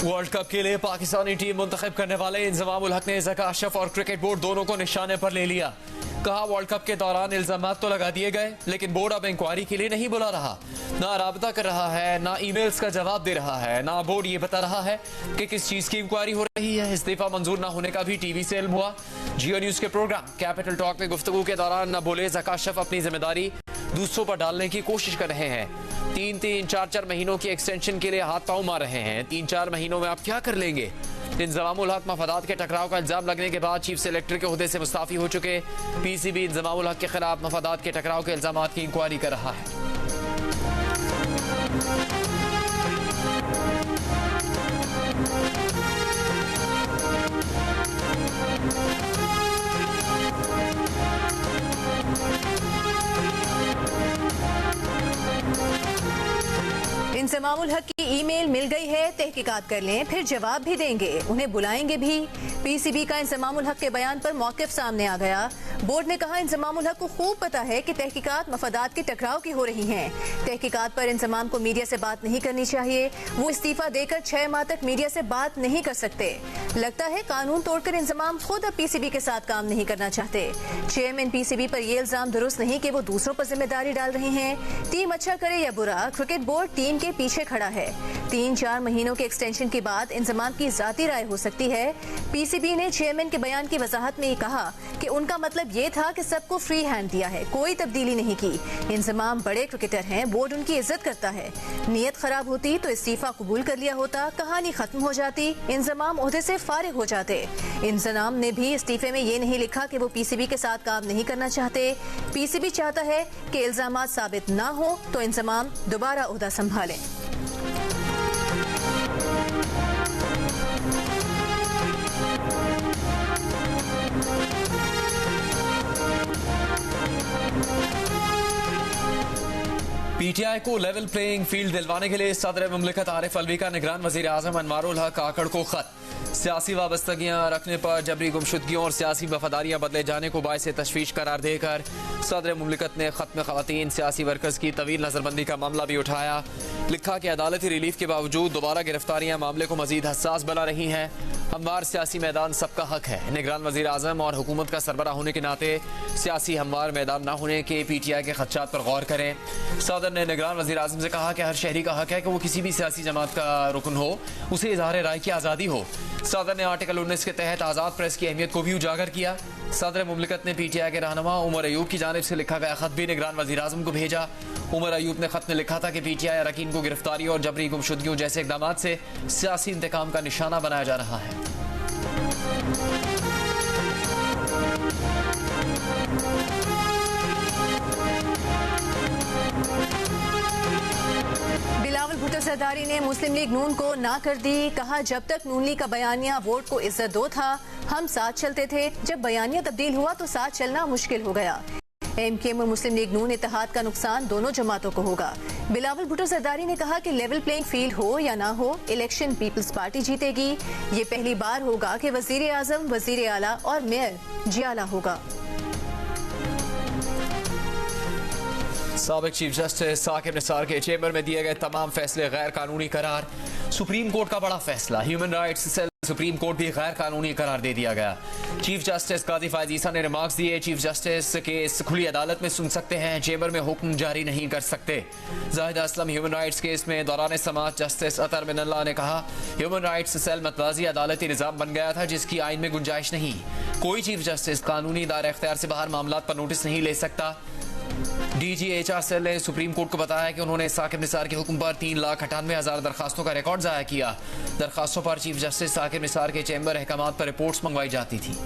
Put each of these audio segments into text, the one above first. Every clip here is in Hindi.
वर्ल्ड कप के लिए पाकिस्तानी टीम मुंतखब करने वाले इंजमामुल हक ने ज़का अशरफ और क्रिकेट बोर्ड दोनों को निशाने पर ले लिया। कहा वर्ल्ड कप के दौरान इल्जामात तो लगा दिए गए, लेकिन बोर्ड अब इंक्वायरी के लिए नहीं बुला रहा, ना राबता कर रहा है, ना ईमेल्स का जवाब दे रहा है, ना बोर्ड ये बता रहा है कि किस चीज की इंक्वायरी हो रही है। इस्तीफा मंजूर न होने का भी टीवी से इल्म हुआ। जियो न्यूज के प्रोग्राम कैपिटल टॉक में गुफ्तगू के दौरान न बोले ज़का अशरफ अपनी जिम्मेदारी दूसरों पर डालने की कोशिश कर रहे हैं। 3-4 महीनों की एक्सटेंशन के लिए हाथ पांव मार रहे हैं। 3-4 महीनों में आप क्या कर लेंगे? इंजमामुल हक मफादात के टकराव का इल्जाम लगने के बाद चीफ सेलेक्टर के ओहदे से मुस्ताफी हो चुके पीसीबी इंजमामुल हक के खिलाफ मफादात के टकराव के इल्जाम की इंक्वायरी कर रहा है। इंजमामुल हक की ईमेल मिल गई है, तहकीकात कर लें, फिर जवाब भी देंगे, उन्हें बुलाएंगे भी। पीसीबी का इंजमामुल हक के बयान पर मौक़िफ़ सामने आ गया। बोर्ड ने कहा इंजमामुल हक को खूब पता है कि तहकीकात मफादात के टकराव की हो रही हैं। तहकीकात पर इंजमाम को मीडिया से बात नहीं करनी चाहिए। वो इस्तीफा देकर 6 माह तक मीडिया से बात नहीं कर सकते। लगता है कानून तोड़कर इंजमाम खुद अब पीसीबी के साथ काम नहीं करना चाहते। चेयरमैन पीसीबी पर यह इल्जाम दुरुस्त नहीं कि वो दूसरों पर जिम्मेदारी डाल रहे हैं। टीम अच्छा करे या बुरा, क्रिकेट बोर्ड टीम के पीछे खड़ा है। 3-4 महीनों के एक्सटेंशन के बाद इंजमाम की जाती राय हो सकती है। पीसीबी ने चेयरमैन के बयान की वजाहत में कहा कि उनका मतलब ये था कि सबको फ्री हैंड दिया है, कोई तब्दीली नहीं की। इंजमाम बड़े क्रिकेटर हैं, बोर्ड उनकी इज्जत करता है। नीयत खराब होती तो इस्तीफा कबूल कर लिया होता, कहानी खत्म हो जाती, इंजमाम ओहदे से फारिग हो जाते। इंजमाम ने भी इस्तीफे में ये नहीं लिखा कि वो पीसीबी के साथ काम नहीं करना चाहते। पीसीबी चाहता है कि इल्जामात साबित ना हो तो इंजमाम दोबारा ओहदा संभालें। पीटीआई को लेवल प्लेइंग फील्ड दिलवाने के लिए सदर मुमलिकत आरिफ अलवी का निगरान वजीर आजम अनवारुल हक काकड़ को खत। सियासी वाबस्तगियां रखने पर जबरी गुमशुदगियों और सियासी वफादारियां बदले जाने को बायस तशवीश करार देकर सदर मुमलिकत ने खत में खवातीन सियासी वर्कर्स की तवील नजरबंदी का मामला भी उठाया। लिखा कि अदालती रिलीफ के बावजूद दोबारा गिरफ्तारियां मामले को मजीद हसास बना रही हैं। हमवार सियासी मैदान सबका हक है। निगरान वजीर आजम और हुकूमत का सरबरा होने के नाते सियासी हमवार मैदान न होने के पीटीआई के खदशात पर गौर करें। सदर ने निगरान वजीर आजम से कहा कि हर शहरी का हक है कि वो किसी भी सियासी जमात का रुकन हो, उसे इजहार राय की आज़ादी हो। सदर ने आर्टिकल 19 के तहत आज़ाद प्रेस की अहमियत को भी उजागर किया। सदर मुमलिकत ने पीटीआई के रहनुमा उमर अयूब की जानिब से लिखा गया खत भी निगरान वजीर आजम को भेजा। उमर अयूब ने खत में लिखा था कि पीटीआई अरकान को गिरफ्तारी और जबरी गुमशुदगियों जैसे इकदाम से सियासी इंतकाम का निशाना बनाया जा रहा है। बिलावल भुट्टो सरदारी ने मुस्लिम लीग नून को ना कर दी। कहा जब तक नून लीग का बयानिया वोट को इज्जत दो था, हम साथ चलते थे। जब बयानिया तब्दील हुआ तो साथ चलना मुश्किल हो गया। एमकेएम और मुस्लिम लीग नून इत्तेहाद का नुकसान दोनों जमातों को होगा। बिलावल भुट्टो सरदारी ने कहा कि लेवल प्लेइंग फील्ड हो या ना हो, इलेक्शन पीपल्स पार्टी जीतेगी। ये पहली बार होगा कि वजीर आजम, वजीर आला और मेयर जियाला होगा। साबिक चीफ जस्टिस साकिब निसार के चेंबर में दिए गए तमाम फैसले गैर कानूनी करार। सुप्रीम कोर्ट का बड़ा फैसला, human rights cell supreme court भी गैर कानूनी करार दे दिया गया। चीफ जस्टिस काजी फायज ईसा ने रिमार्क्स दिए, चीफ जस्टिस केस खुली अदालत में सुन सकते हैं, चेंबर में हुक्म जारी नहीं कर सकते। Zahida Aslam human rights case में दौरान समाअत जस्टिस अतर मिनल्ला ने कहा ह्यूमन राइट्स सेल मतवाजी अदालती निज़ाम बन गया था जिसकी आइन में गुंजाइश नहीं। कोई चीफ जस्टिस कानूनी दायरे इख्तियार से बाहर मामलात पर नोटिस नहीं ले सकता। डीजीएचआर सेल ने सुप्रीम कोर्ट को बताया कि उन्होंने साकिब निसार के हुक्म पर 3,98,000 दरखास्तों का रिकॉर्ड जाया किया। दरखास्तों पर चीफ जस्टिस साकिब निसार के चैम्बर अहकामात पर रिपोर्ट्स मंगवाई जाती थी।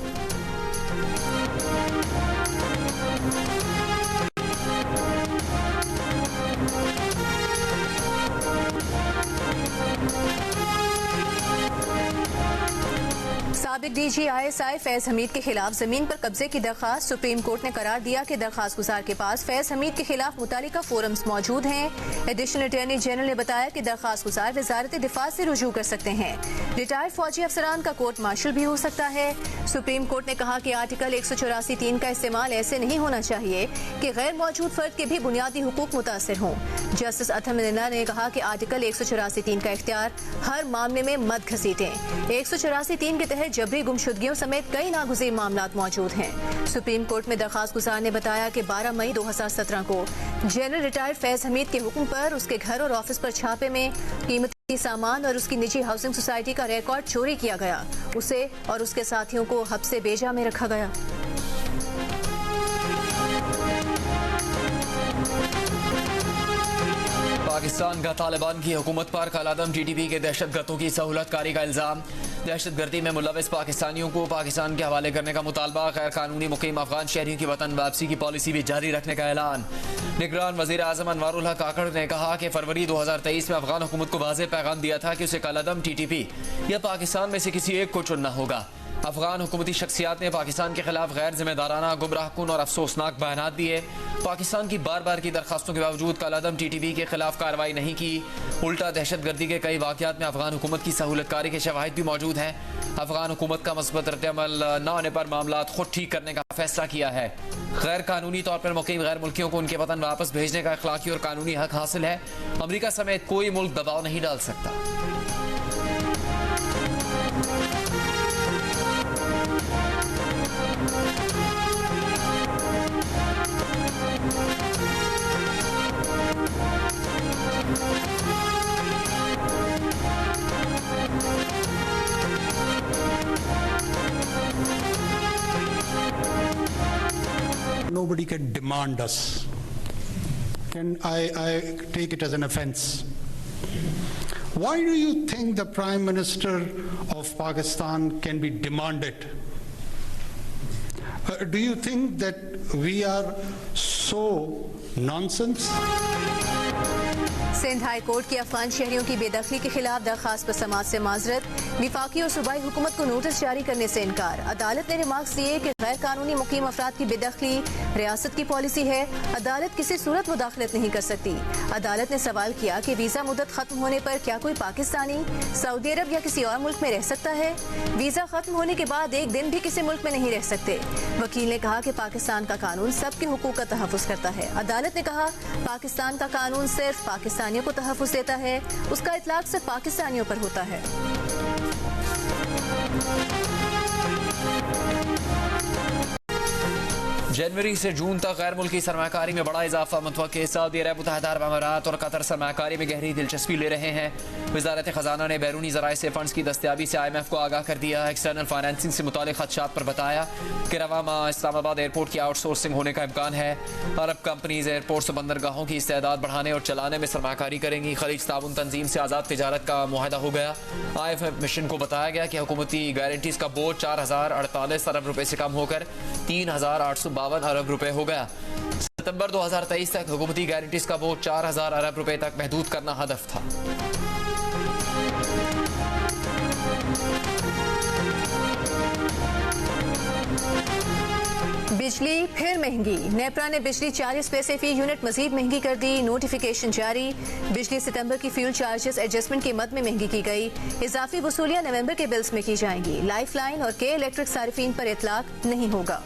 साबिक DG/ISI फैज हमीद के खिलाफ जमीन पर कब्जे की दरखास्त। सुप्रीम कोर्ट ने करार दिया कि दरखास्त गुजार के पास फैज हमीद के खिलाफ मुतालिका फोरम्स मौजूद हैं। एडिशनल अटॉर्नी जनरल ने बताया कि दरखास्त गुजार वजारत दिफा से रुजू कर सकते हैं। रिटायर्ड फौजी अफसरान का कोर्ट मार्शल भी हो सकता है। सुप्रीम कोर्ट ने कहा कि आर्टिकल 184(3) का इस्तेमाल ऐसे नहीं होना चाहिए कि गैर मौजूद फर्द के भी बुनियादी हुकूक मुतासर हों। जस्टिस अथम ने कहा कि आर्टिकल 184(3) का इख्तियार हर मामले में मत घसीटें। 184(3) के तहत जबरी गुमशुदगियों समेत कई नागुज़ीर मामलात मौजूद हैं। सुप्रीम कोर्ट में दरखास्त गुजार ने बताया कि 12 मई 2017 को जनरल रिटायर्ड फैज हमीद के हुक्म पर उसके घर और ऑफिस पर छापे में कीमती सामान और उसकी निजी हाउसिंग सोसाइटी का रिकॉर्ड चोरी किया गया। उसे और उसके साथियों को हब्से बेजा में रखा गया। पाकिस्तान का तालिबान की हुकूमत पर कलादम TTP के दहशतगर्दों की सहूलत कारी का इल्जाम। दहशतगर्दी में मुलविस पाकिस्तानियों को पाकिस्तान के हवाले करने का मुतालबा। गैर कानूनी मुकीम अफगान शहरियों की वतन वापसी की पॉलिसी भी जारी रखने का ऐलान। निगरान वज़ीर आज़म अनवारुल हक काकड़ ने कहा कि फरवरी 2023 में अफगान हुकूमत को वाज़ेह पैगाम दिया था कि उसे कलादम TTP या पाकिस्तान में से किसी एक को चुनना होगा। अफगान हुकूमती शख्सियात ने पाकिस्तान के खिलाफ गैर जिम्मेदाराना, गुमराहकुन और अफसोसनाक बयानात दिए। पाकिस्तान की बार बार की दरखास्तों के बावजूद कलादम TTP के खिलाफ कार्रवाई नहीं की। उल्टा दहशतगर्दी के कई वाक़यात में अफगान हुकूमत की सहूलतकारी के शवाहिद भी मौजूद हैं। अफगान हुकूमत का मस्बत रद्द-ए-अमल न होने पर मामलात खुद ठीक करने का फैसला किया है। गैर कानूनी तौर पर मुकीम गैर मुल्कियों को उनके वतन वापस भेजने का अखलाकी और कानूनी हक हासिल है। अमरीका समेत कोई मुल्क दबाव नहीं डाल सकता। Nobody can demand us. I take it as an offense. Why do you think the Prime Minister of Pakistan can be demanded? Do you think that we are so nonsense? Sindh high court की अफगान शहरियों की बेदखली के खिलाफ दरखास्त पर समाअत से माजरत। विफाकी और सूबाई हुकूमत को नोटिस जारी करने से इनकार। अदालत ने रिमार्क्स दिए कि गैर कानूनी मुकीम अफराद की बेदखली रियासत की पॉलिसी है। अदालत किसी सूरत मुदाखलत नहीं कर सकती। अदालत ने सवाल किया कि वीजा मुद्दत खत्म होने पर क्या कोई पाकिस्तानी सऊदी अरब या किसी और मुल्क में रह सकता है? वीजा खत्म होने के बाद एक दिन भी किसी मुल्क में नहीं रह सकते। वकील ने कहा कि पाकिस्तान का कानून सबके हुकूक का तहफ़्फ़ुज़ करता है। अदालत ने कहा पाकिस्तान का कानून सिर्फ पाकिस्तानियों को तहफ़्फ़ुज़ देता है, उसका इतलाक़ सिर्फ पाकिस्तानियों पर होता है। जनवरी से जून तक गैर मुल्की सरमाकारी में बड़ा इजाफा मुतवक्किल। सऊदी अरब, मुत्तहिदा अरब अमारात और कतर सरमाकारी में गहरी दिलचस्पी ले रहे हैं। वजारत खजाना ने बैरूनी ज़राए से फंड्स की दस्तियाबी से IMF को आगाह कर दिया। एक्सटर्नल फाइनेंसिंग से मुतालिक खदशात पर बताया कि रवा माह इस्लामाबाद एयरपोर्ट की आउटसोर्सिंग होने का इम्कान है। अरब कंपनीज एयरपोर्ट्स और बंदरगाहों की इस्तेदाद बढ़ाने और चलाने में सरमाकारी करेंगी। खलीज ताउन तंजीम से आज़ाद तिजारत का मुआहदा हो गया। IMF मिशन को बताया गया कि हुकूमती गारंटीज का बोझ 4048 अरब रुपए से कम होकर 3852 अरब रुपए हो गया। सितंबर 2023 तक हुकूमती गारंटीज का बोझ 4000 अरब रुपए तक महदूद करना हदफ था। बिजली फिर महंगी। नेपरा ने बिजली 40 पैसे फी यूनिट मजीद महंगी कर दी। नोटिफिकेशन जारी। बिजली सितंबर की फ्यूल चार्जेस एडजस्टमेंट की मद में महंगी की गई। इजाफी वसूलियां नवंबर के बिल्स में की जाएंगी। लाइफ लाइन और के इलेक्ट्रिक सारिफीन पर इतलाक नहीं होगा।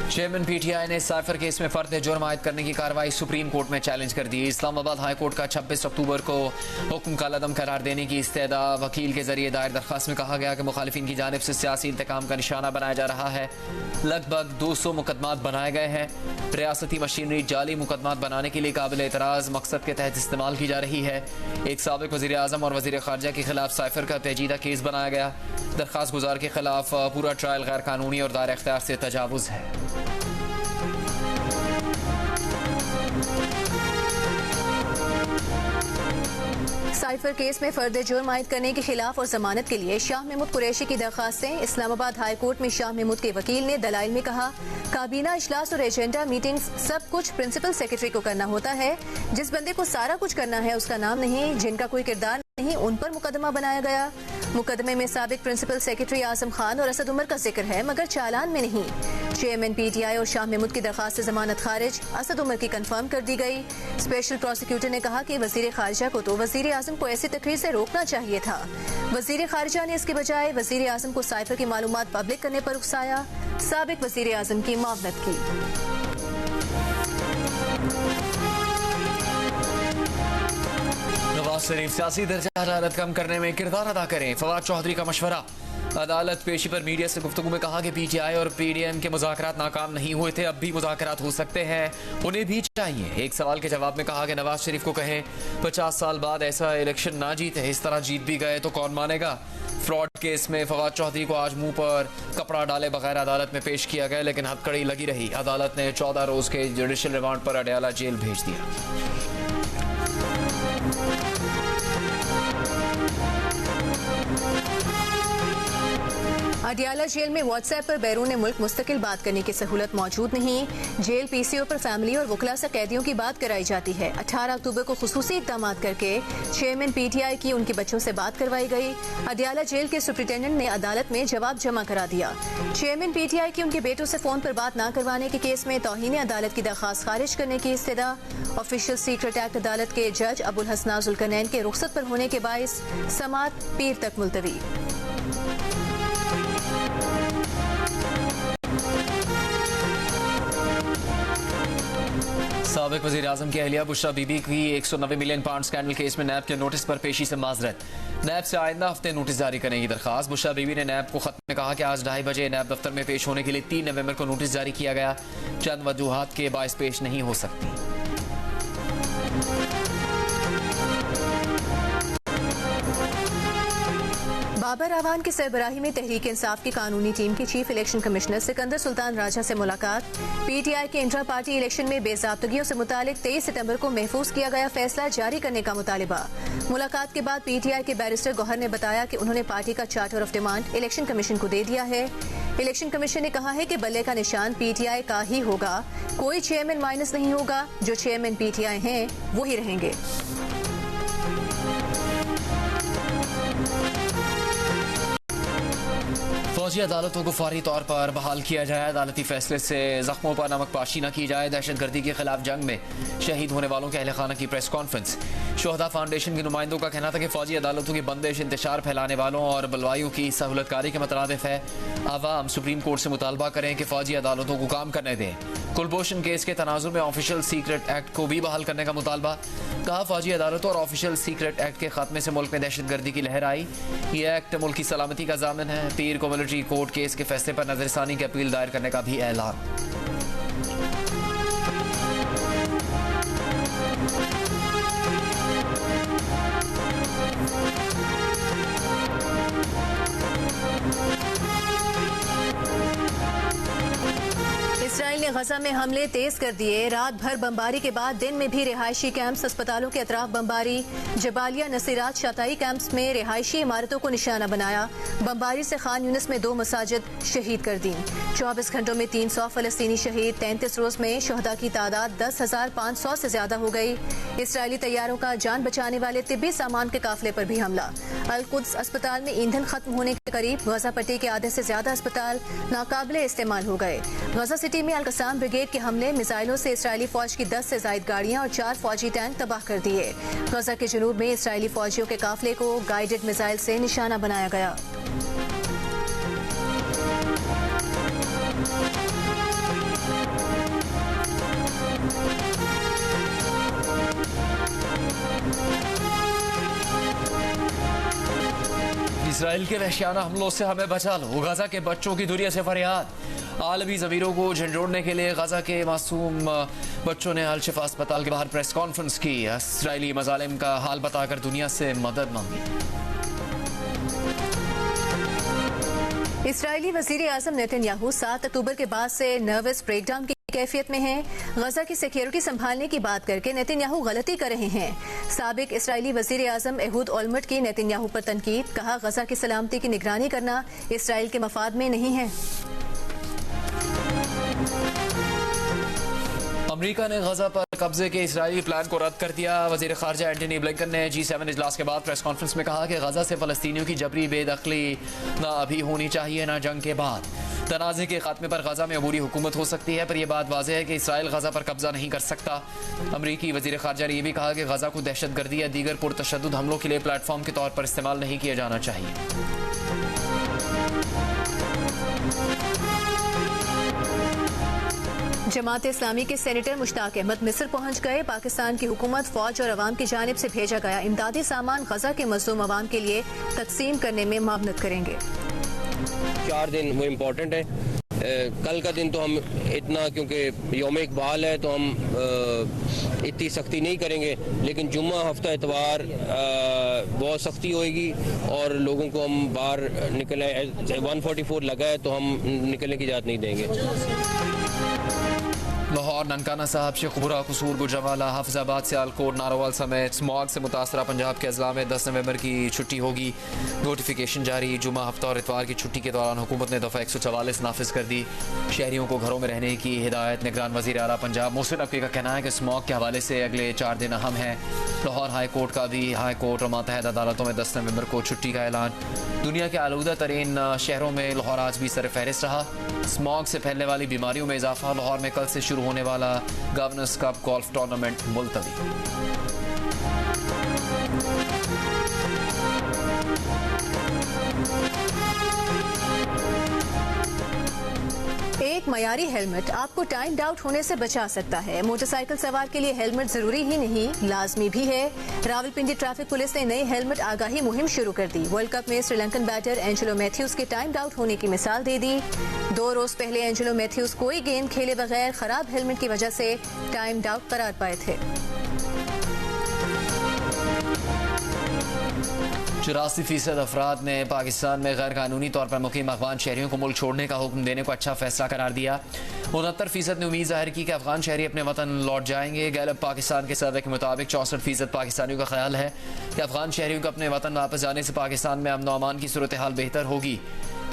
चेयरमैन PTI ने साइफर केस में फर्द जुर्म आयद करने की कार्रवाई सुप्रीम कोर्ट में चैलेंज कर दी। इस्लामाबाद हाई कोर्ट का 26 अक्टूबर को हुक्म कलअदम करार देने की इस्तेदा। वकील के जरिए दायर दरखास्त में कहा गया कि मुखालिफिन की जानिब से सियासी इंतकाम का निशाना बनाया जा रहा है। लगभग 200 मुकदमात बनाए गए हैं। रियासती मशीनरी जाली मुकदमात बनाने के लिए काबिल एतराज़ मकसद के तहत इस्तेमाल की जा रही है। एक साबिक वज़ीर आज़म और वज़ीर ख़ारजा के खिलाफ साइफर का पेचीदा केस बनाया गया। दरखास्त गुजार के खिलाफ पूरा ट्रायल गैर कानूनी और दायरे इख्तियार से तजावुज़ है। साइफर केस में फर्द जुर्म आयद करने के खिलाफ और जमानत के लिए शाह महमूद कुरैशी की दरखास्तें। इस्लामाबाद हाई कोर्ट में शाह महमूद के वकील ने दलाइल में कहा, काबीना इजलास और एजेंडा मीटिंग्स सब कुछ प्रिंसिपल सेक्रेटरी को करना होता है। जिस बंदे को सारा कुछ करना है उसका नाम नहीं, जिनका कोई किरदार नहीं, उन पर मुकदमा बनाया गया। मुकदमे में साबिक प्रिंसिपल सेक्रेटरी आजम खान और असद उमर का जिक्र है, मगर चालान में नहीं। चेयरमैन PTI और शाह महमूद की दरखास्त से जमानत खारिज, असद उमर की कंफर्म कर दी गई। स्पेशल प्रोसिक्यूटर ने कहा कि वजीर खारजा को तो वजीर आजम को ऐसी तकरीर से रोकना चाहिए था। वजीर खारजा ने इसके बजाय वजीर आजम को साइफर की मालूमात पब्लिक करने पर उकसाया। साबिक वजीर आजम की मावनत की। नवाज शरीफ सियासी दर्जा हरारत कम करने में किरदार अदा करें, फवाद चौधरी का मशवरा। अदालत पेशी पर मीडिया से गुफ्तगू में कहा कि PTI और PDM के मुज़ाकरात नाकाम नहीं हुए थे, अब भी मुज़ाकरात हो सकते हैं, उन्हें भी चाहिए। एक सवाल के जवाब में कहा कि नवाज शरीफ को कहें 50 साल बाद ऐसा इलेक्शन ना जीते, इस तरह जीत भी गए तो कौन मानेगा। फ्रॉड केस में फवाद चौधरी को आज मुंह पर कपड़ा डाले बगैर अदालत में पेश किया गया, लेकिन हथकड़ी लगी रही। अदालत ने 14 रोज के जुडिशल रिमांड पर अडयाला जेल भेज दिया। अडयाला जेल में व्हाट्सएप पर बैरून मुल्क मुस्तकिल बात करने की सहूलत मौजूद नहीं। जेल PCO पर फैमिली और वकला से कैदियों की बात कराई जाती है। 18 अक्टूबर को खुसूसी इक़दाम करके चेयरमैन PTI की उनके बच्चों से बात करवाई गई। अडयाला जेल के सुप्रिटेंडेंट ने अदालत में जवाब जमा करा दिया। चेयरमैन PTI की उनके बेटों से फोन पर बात न करवाने के केस में तौहीन अदालत की दरखास्त खारिज करने की इस्तदा। ऑफिशियल सीक्रेट एक्ट अदालत के जज अबुल हसना जुल्करनैन के रुखसत पर होने के बाइस समात पीर तक मुलतवी। साबिक वज़ीर आज़म की अहलिया बुशरा बीबी की 190 मिलियन पाउंड स्कैंडल केस में नैब के नोटिस पर पेशी से माजरत। नैब से आइंदा हफ्ते नोटिस जारी करने की दरखास्त। बुशरा बीबी ने नैब को खत में कहा कि आज 2:30 बजे नैब दफ्तर में पेश होने के लिए 3 नवंबर को नोटिस जारी किया गया, चंद वजूहात के बाइस पेश नहीं हो सकती। बाबर आवान की सरबराही में तहरीक इंसाफ की कानूनी टीम की chief election commissioner Sikandar Sultan Raja से मुलाकात। PTI के इंट्रा पार्टी इलेक्शन में बेज़ाब्तगियों से मुतालिक 23 सितंबर को महफूज किया गया फैसला जारी करने का मुतालिबा। मुलाकात के बाद PTI के बैरिस्टर गौहर ने बताया कि उन्होंने पार्टी का charter of demand election commission को दे दिया है। इलेक्शन कमीशन ने कहा है कि बल्ले का निशान PTI का ही होगा, कोई चेयरमैन माइनस नहीं होगा, जो चेयरमैन PTI हैं वो ही रहेंगे। फौजी अदालतों को फौरी तौर पर बहाल किया जाए, अदालती फैसले से जख्मों पर नमकपाशी न की जाए। दहशतगर्दी के खिलाफ जंग में शहीद होने वालों के अहले खाना की प्रेस कॉन्फ्रेंस। शोहदा फाउंडेशन के नुमाइंदों का कहना था कि फौजी अदालतों की बंदिश इंतशार फैलाने वालों और बलवाइयों की सहूलतकारी के मुतरादिफ है। आवाम सुप्रीम कोर्ट से मुतालबा करें कि फौजी अदालतों को काम करने दें। कुलभूषण केस के तनाजुर में ऑफिशियल सीक्रेट एक्ट को भी बहाल करने का मुतालबा। कहा, फौजी अदालतों और ऑफिशियल सीक्रेट एक्ट के खात्मे से मुल्क में दहशतगर्दी की लहर आई। ये एक्ट मुल्क की सलामती का जामिन है। पीर को मिलिट्री कोर्ट केस के फैसले पर नजरसानी की अपील दायर करने का भी ऐलान। इसराइल ने गजा में हमले तेज कर दिए। रात भर बमबारी के बाद दिन में भी रिहायशी कैंप्स, अस्पतालों के अतराफ बमबारी। जबालिया, नसीरात, शाताई कैंप्स में रिहायशी इमारतों को निशाना बनाया। बमबारी से खान यूनिस में 2 मसाजिद शहीद कर दी। 24 घंटों में 300 फलस्तीनी शहीद। 33 रोज में शहदा की तादाद 10,500 से ज्यादा हो गई। इसराइली तैयारों का जान बचाने वाले तिब्बी सामान के काफिले पर भी हमला। अल-कुद्स अस्पताल में ईंधन खत्म होने के करीब। गजा पट्टी के आधे से ज्यादा अस्पताल नाकाबिले इस्तेमाल हो गए। गजा सिटी में अल-कसाम ब्रिगेड के हमले, मिसाइलों से इसराइली फौज की 10 से ज्यादा गाड़ियां और 4 फौजी टैंक तबाह कर दिए। गजा के जुनूब में इसराइली फौजियों के काफिले को गाइडेड मिसाइल से निशाना बनाया गया। इसराइल के वहशियाना हमलों से हमें बचा लो, गजा के बच्चों की दुनिया से फरियाद। आलमी ज़मीरों को झंझोड़ने के लिए गजा के मासूम बच्चों ने अल शिफा अस्पताल के बाहर प्रेस कॉन्फ्रेंस की। इसराइली मजालिम का हाल बताकर दुनिया से मदद मांगी। इसराइली वजीर आजम नेतन्याहू 7 अक्टूबर के बाद से नर्वस ब्रेकडाउन की कैफियत में हैं। गजा की सिक्योरिटी संभालने की बात करके नेतन्याहू गलती कर रहे हैं। साबिक इसराइली वजीर आजम एहूद ओलमर्ट की नेतन्याहू पर तनकीद, कहा गजा की सलामती की निगरानी करना इसराइल के मफाद में नहीं है। अमेरिका ने गजा पर कब्जे के इजरायली प्लान को रद्द कर दिया। वजीर खारजा एंटनी ब्लिंकन ने G7 इजलास के बाद प्रेस कॉन्फ्रेंस में कहा कि गजा से फलस्तीनियों की जबरी बेदखली न अभी होनी चाहिए न जंग के बाद। तनाज़े के खात्मे पर गजा में अबूरी हुकूमत हो सकती है, पर यह बात वाज़ेह है कि इसराइल गजा पर कब्जा नहीं कर सकता। अमरीकी वजीर खारजा ने यह भी कहा कि गजा को दहशतगर्दी या दीगर पुरतशद्दुद हमलों के लिए प्लेटफॉर्म के तौर पर इस्तेमाल नहीं किया जाना चाहिए। जमात इस्लामी के सेनेटर मुश्ताक अहमद मिस्र पहुंच गए। पाकिस्तान की हुकूमत, फौज और अवाम की जानिब से भेजा गया इमदादी सामान गजा के मज़लूम अवाम के लिए तकसीम करने में मावनत करेंगे। 4 दिन वो इम्पोर्टेंट है। कल का दिन तो हम इतना, क्योंकि यौम इकबाल है तो हम इतनी सख्ती नहीं करेंगे, लेकिन जुम्मा हफ्ता इतवार बहुत सख्ती होएगी और लोगों को हम बाहर निकले 144 लगा है तो हम निकलने की इजाज़त नहीं देंगे। लाहौर, ननकाना साहब, शेखपुरा, कसूर, गुजरावाला, हाफिजाबाद, सियालकोट, नारोवाल समेत स्मॉग से मुतासरा पंजाब के अजला में 10 नवंबर की छुट्टी होगी। नोटिफिकेशन जारी। जुमा हफ्ता और इतवार की छुट्टी के दौरान हुकूमत ने दफ़ा 144 नाफिज कर दी। शहरियों को घरों में रहने की हिदायत। निगरान वज़ीर आला पंजाब मोहसिन नकवी का कहना है कि स्मॉग के हवाले से अगले 4 दिन अहम हैं। लाहौर हाई कोर्ट का भी हाई कोर्ट और मातहत अदालतों में 10 नवंबर को छुट्टी का ऐलान। दुनिया के आलूदा तरीन शहरों में लाहौर आज भी सरफहरिस्त रहा। स्मॉग से फैलने वाली बीमारियों में इजाफा। लाहौर में कल से शुरू होने वाला गवर्नर्स कप गोल्फ टूर्नामेंट मुलतवी। एक मयारी हेलमेट आपको टाइम आउट होने से बचा सकता है। मोटरसाइकिल सवार के लिए हेलमेट जरूरी ही नहीं, लाजमी भी है। रावलपिंडी ट्रैफिक पुलिस ने नई हेलमेट आगाही मुहिम शुरू कर दी। वर्ल्ड कप में श्रीलंकन बैटर एंजेलो मैथ्यूज के टाइम आउट होने की मिसाल दे दी। 2 रोज पहले एंजेलो मैथ्यूज कोई गेम खेले बगैर खराब हेलमेट की वजह से टाइम आउट करार पाए थे। 84% अफराद ने पाकिस्तान में गैर कानूनी तौर पर मुकीम अफगान शहरियों को मुल्क छोड़ने का हुक्म देने को अच्छा फैसला करार दिया। 69% ने उम्मीद जाहिर की कि अफगान शहरी अपने वतन लौट जाएंगे। गैलप पाकिस्तान के सर्वे के मुताबिक 64% पाकिस्तानियों का ख्याल है कि अफगान शहरियों को अपने वतन वापस जाने से पाकिस्तान में अमन व अमान की सूरत हाल बेहतर होगी।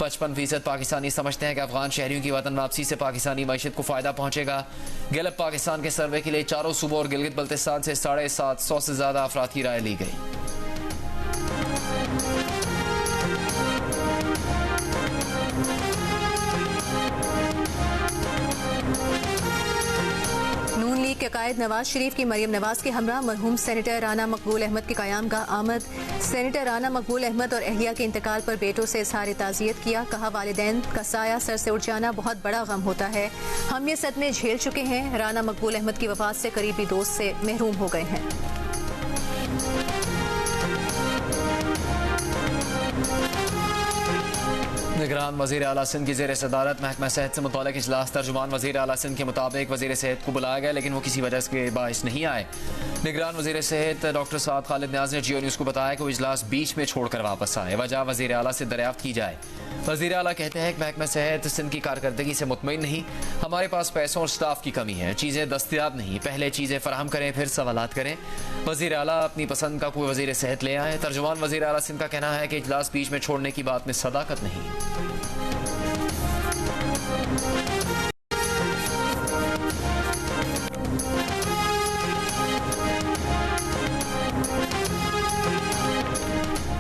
55% पाकिस्तानी समझते हैं कि अफगान शहरियों की वतन वापसी से पाकिस्तानी मैशत को फ़ायदा पहुंचेगा। गैलप पाकिस्तान के सर्वे के लिए चारों सूबों और गिलगित बल्तिस्तान से 750 से ज़्यादा अफराद की राय ली गई। नून लीग के कायद नवाज शरीफ की मरियम नवाज के हमरा मरहूम सेनेटर राना मकबूल अहमद के क़याम गाह आमद। सेनेटर राना मकबूल अहमद और अहलिया के इंतकाल पर बेटों से इजहार ताज़ियत किया। कहा, वालिदैन का साया सर से उठ जाना बहुत बड़ा गम होता है। हम ये सदमे झेल चुके हैं। राना मकबूल अहमद की वफात से करीबी दोस्त से महरूम हो गए हैं। निगरान वज़ीर आला सिंध की ज़ेर सदारत महकमा सेहत से मुताल्लिक़ इजलास। तर्जुमान वज़ीर आला सिंध के मुताबिक वज़ीर सेहत को बुलाया गया, लेकिन वो किसी वजह के बाइस नहीं आए। निगरान वज़ीर सेहत डॉक्टर साद खालिद न्याज ने जियो न्यूज़ को बताया कि वो इजलास बीच में छोड़कर वापस आए। वजह वज़ीर आला से दरियाफ्त की जाए। वज़ीर आला कहते हैं कि महकमा सेहत सिंध की कारकर्दगी से मुतमईन नहीं। हमारे पास पैसों और स्टाफ की कमी है, चीज़ें दस्तियाब नहीं। पहले चीज़ें फराहम करें, फिर सवालात करें। वज़ीर आला अपनी पसंद का कोई वज़ीर सेहत ले आए। तर्जुमान वज़ीर आला सिंध का कहना है कि इजलास बीच में छोड़ने की बात में सदाकत नहीं।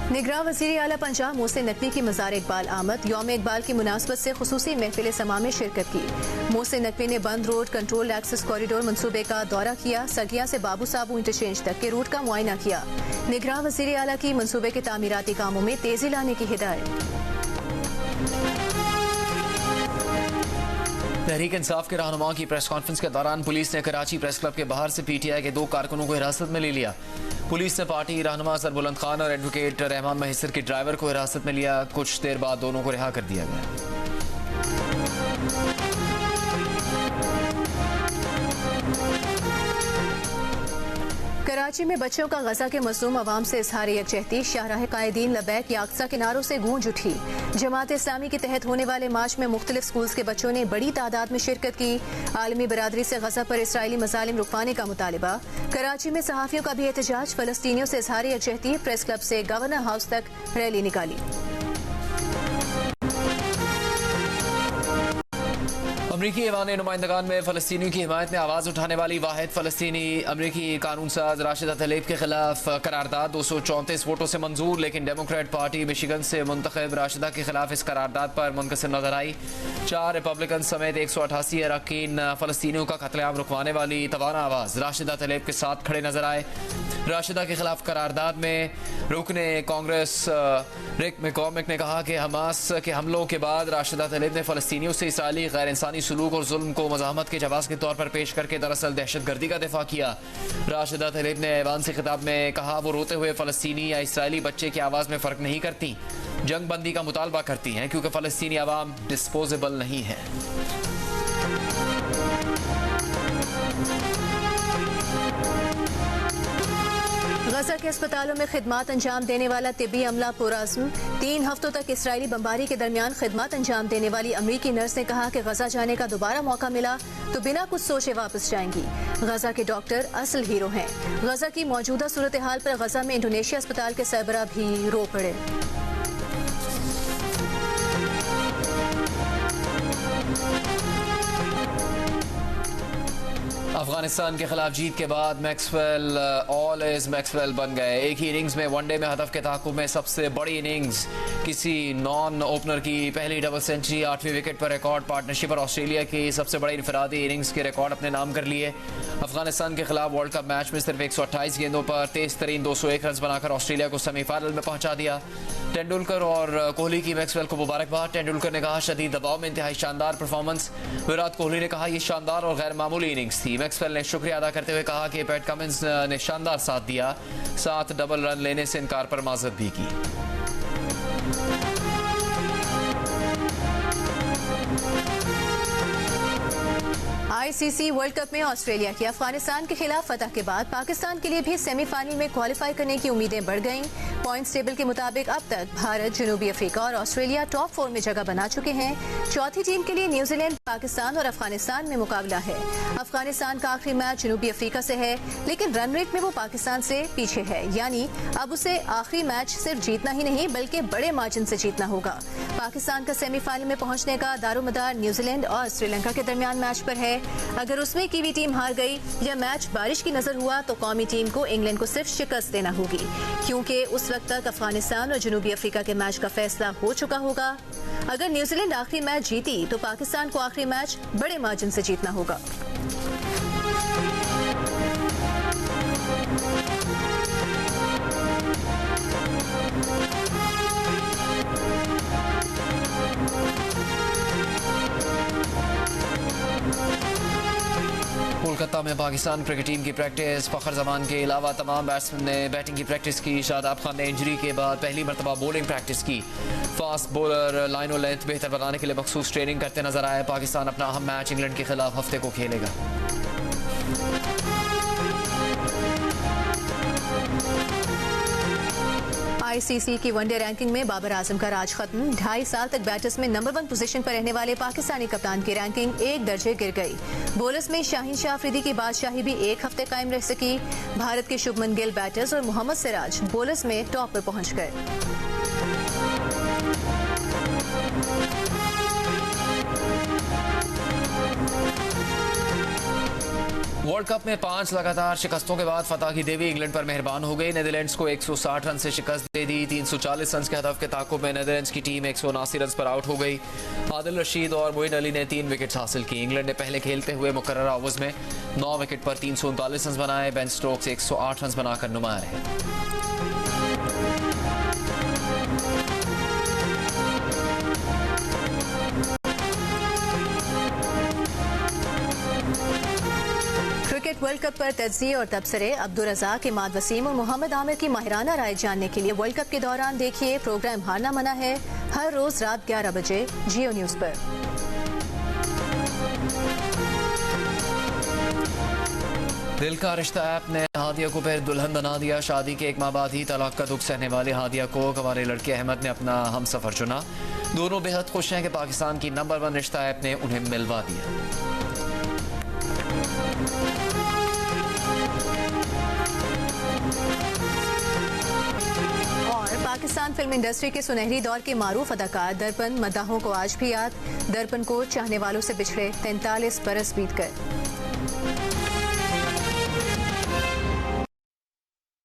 निगरान वज़ीर आला पंजाब मोहसिन नकवी की मज़ार इकबाल आमद। यौम इकबाल की मुनासबत से खुसूसी महफिल समा में शिरकत की। मोहसिन नकवी ने बंद रोड कंट्रोल एक्सेस कॉरिडोर मनसूबे का दौरा किया। सगिया से बाबू साबू इंटरचेंज तक के रूट का मुआयना किया। निगरान वज़ीर आला की मनसूबे के तामीराती कामों में तेजी लाने की हिदायत। तहरीक इंसाफ के रहनुमाओं की प्रेस कॉन्फ्रेंस के दौरान पुलिस ने कराची प्रेस क्लब के बाहर से PTI के 2 कारकुनों को हिरासत में ले लिया। पुलिस ने पार्टी रहनुमा सरबुलंद खान और एडवोकेट रहमान महिसर के ड्राइवर को हिरासत में लिया। कुछ देर बाद दोनों को रिहा कर दिया गया। कराची में बच्चों का गजा के मज़लूम अवाम से इजहार यकजहती, शाहराह कायदीन लबैक या अक्सा के नारों से गूंज उठी। जमात इस्लामी के तहत होने वाले मार्च में मुख्तलिफ स्कूल्स के बच्चों ने बड़ी तादाद में शिरकत की। आलमी बरादरी से गजा पर इसराइली मज़ालिम रुकवाने का मुतालिबा। कराची में सहाफ़ियों का भी एहतजाज, फलस्तीनियों से इजहार यकजहती, प्रेस क्लब से गवर्नर हाउस तक रैली निकाली। अमरीकी ऐवान नुमाइंदगान में फ़लस्तीनियों की हिमायत में आवाज़ उठाने वाली वाहिद फ़लस्तीनी अमरीकी कानून साज राशिदा तलेब के खिलाफ करारदाद 234 वोटों से मंजूर, लेकिन डेमोक्रेट पार्टी मिशिगन से मुंतखब राशिदा के खिलाफ इस करारदाद पर मुनकसर नजर आई। 4 रिपब्लिकन समेत 188 अरकान फ़लस्तीनियों का कत्लेआम रुकवाने वाली तवाना आवाज़ राशिदा तलेब के साथ खड़े नजर आए। राशिदा के खिलाफ करारदाद में रुकने कांग्रेस रिक मैकॉर्मिक ने कहा कि हमास के हमलों के बाद राशिदा तलेब ने फ़लस्तीनियों से इसराइली गैर इंसानी सलूक और जुल्म को मज़ाहमत के जवाब के तौर पर पेश करके दरअसल दहशतगर्दी का दिफा किया। राशिदा तलेब ने ऐवान से खिताब में कहा वो रोते हुए फ़लस्तीनी या इसराइली बच्चे की आवाज़ में फ़र्क नहीं करती, जंग बंदी का मुतालबा करती हैं क्योंकि फ़लस्तीनी अवाम डिस्पोजेबल नहीं है। गजा के अस्पतालों में खिदमात अंजाम देने वाला तिब्बी अमला पुरअज़्म। 3 हफ्तों तक इसराइली बमबारी के दरमियान खिदमात अंजाम देने वाली अमरीकी नर्स ने कहा कि गजा जाने का दोबारा मौका मिला तो बिना कुछ सोचे वापस जाएंगी। गजा के डॉक्टर असल हीरो हैं। गजा की मौजूदा सूरत हाल पर गजा में इंडोनेशिया अस्पताल के सरबराह भी रो पड़े। अफगानिस्तान के खिलाफ जीत के बाद मैक्सवेल ऑल इज मैक्सवेल बन गए। एक ही इनिंग्स में वनडे में हदफ के ताक़ुब में सबसे बड़ी इनिंग्स, किसी नॉन ओपनर की पहली डबल सेंचुरी, 8वीं विकेट पर रिकॉर्ड पार्टनरशिप और ऑस्ट्रेलिया की सबसे बड़ी इनफरादी इनिंग्स के रिकॉर्ड अपने नाम कर लिए। अफगानिस्तान के खिलाफ वर्ल्ड कप मैच में सिर्फ 128 गेंदों पर तेज तरीन 201 रन बनाकर ऑस्ट्रेलिया को सेमीफाइनल में पहुंचा दिया। तेंदुलकर और कोहली की मैक्सवेल को मुबारकबाद। तेंदुलकर ने कहा शदीद दबाव में इंतहाई शानदार परफॉर्मेंस। विराट कोहली ने कहा यह शानदार और गैर मामूली इनिंग्स थी। मैक्सवेल ने शुक्रिया अदा करते हुए कहा कि पैट कमिंस ने शानदार साथ दिया, 7 डबल रन लेने से इनकार पर माजरत भी की। आईसीसी वर्ल्ड कप में ऑस्ट्रेलिया की अफगानिस्तान के खिलाफ फतह के बाद पाकिस्तान के लिए भी सेमीफाइनल में क्वालिफाई करने की उम्मीदें बढ़ गईं। पॉइंट्स टेबल के मुताबिक अब तक भारत, जनूबी अफ्रीका और ऑस्ट्रेलिया टॉप 4 में जगह बना चुके हैं। चौथी टीम के लिए न्यूजीलैंड, पाकिस्तान और अफगानिस्तान में मुकाबला है। अफगानिस्तान का आखिरी मैच जनूबी अफ्रीका से है, लेकिन रन रेट में वो पाकिस्तान से पीछे है, यानी अब उसे आखिरी मैच सिर्फ जीतना ही नहीं बल्कि बड़े मार्जिन से जीतना होगा। पाकिस्तान का सेमीफाइनल में पहुंचने का दारोमदार न्यूजीलैंड और श्रीलंका के दरमियान मैच पर है। अगर उसमें कीवी टीम हार गई या मैच बारिश की नजर हुआ तो कौमी टीम को इंग्लैंड को सिर्फ शिकस्त देना होगी, क्योंकि उस वक्त तक अफगानिस्तान और जनूबी अफ्रीका के मैच का फैसला हो चुका होगा। अगर न्यूजीलैंड आखिरी मैच जीती तो पाकिस्तान को आखिरी मैच बड़े मार्जिन से जीतना होगा। कोलकाता में पाकिस्तान क्रिकेट टीम की प्रैक्टिस। फखर जमान के अलावा तमाम बैट्समैन ने बैटिंग की प्रैक्टिस की। शादाब खान ने इंजरी के बाद पहली मरतबा बॉलिंग प्रैक्टिस की। फास्ट बॉलर लाइन और लेंथ बेहतर बनाने के लिए मखसूस ट्रेनिंग करते नजर आए। पाकिस्तान अपना अहम मैच इंग्लैंड के खिलाफ हफ्ते को खेलेगा। आईसीसी की वनडे रैंकिंग में बाबर आजम का राज खत्म। 2.5 साल तक बैटर्स में नंबर 1 पोजीशन पर रहने वाले पाकिस्तानी कप्तान की रैंकिंग 1 दर्जे गिर गई। बॉलर्स में शाहीन शाह अफरीदी की बादशाही भी 1 हफ्ते कायम रह सकी। भारत के शुभमन गिल बैटर्स और मोहम्मद सिराज बॉलर्स में टॉप पर पहुंच गए। वर्ल्ड कप में 5 लगातार शिकस्तों के बाद फतह की देवी इंग्लैंड पर मेहरबान हो गई। नीदरलैंड्स को 160 रन से शिकस्त दे दी। 340 रन के हदफ के ताकुब में नीदरलैंड्स की टीम 179 रन पर आउट हो गई। आदिल रशीद और मोइन अली ने 3 विकेट्स हासिल की। इंग्लैंड ने पहले खेलते हुए मुकर्रर ओवर्स में 9 विकेट पर 339 रन बनाए। बेन स्टोक्स 108 रन बनाकर नुमाया रहे। क्रिकेट वर्ल्ड कप पर तज्जिये और तबसरे, अब्दुल रज़ाक, इमाद वसीम और मोहम्मद आमिर की माहिराना राय जानने के लिए वर्ल्ड कप के दौरान देखिए प्रोग्राम हारना मना है, हर रोज रात 11 बजे जियो न्यूज पर। दिल का रिश्ता ऐप ने हादिया को फिर दुल्हन बना दिया। शादी के एक माह बाद ही तलाक का दुख सहने वाले हादिया को हमारे लड़के अहमद ने अपना हम सफर चुना। दोनों बेहद खुश हैं कि पाकिस्तान की नंबर 1 रिश्ता ऐप ने उन्हें मिलवा दिया। और पाकिस्तान फिल्म इंडस्ट्री के सुनहरी दौर के मारूफ अदाकार दर्पण मद्दाहों को आज भी याद। दर्पण को चाहने वालों से बिछड़े 43 बरस बीत गए।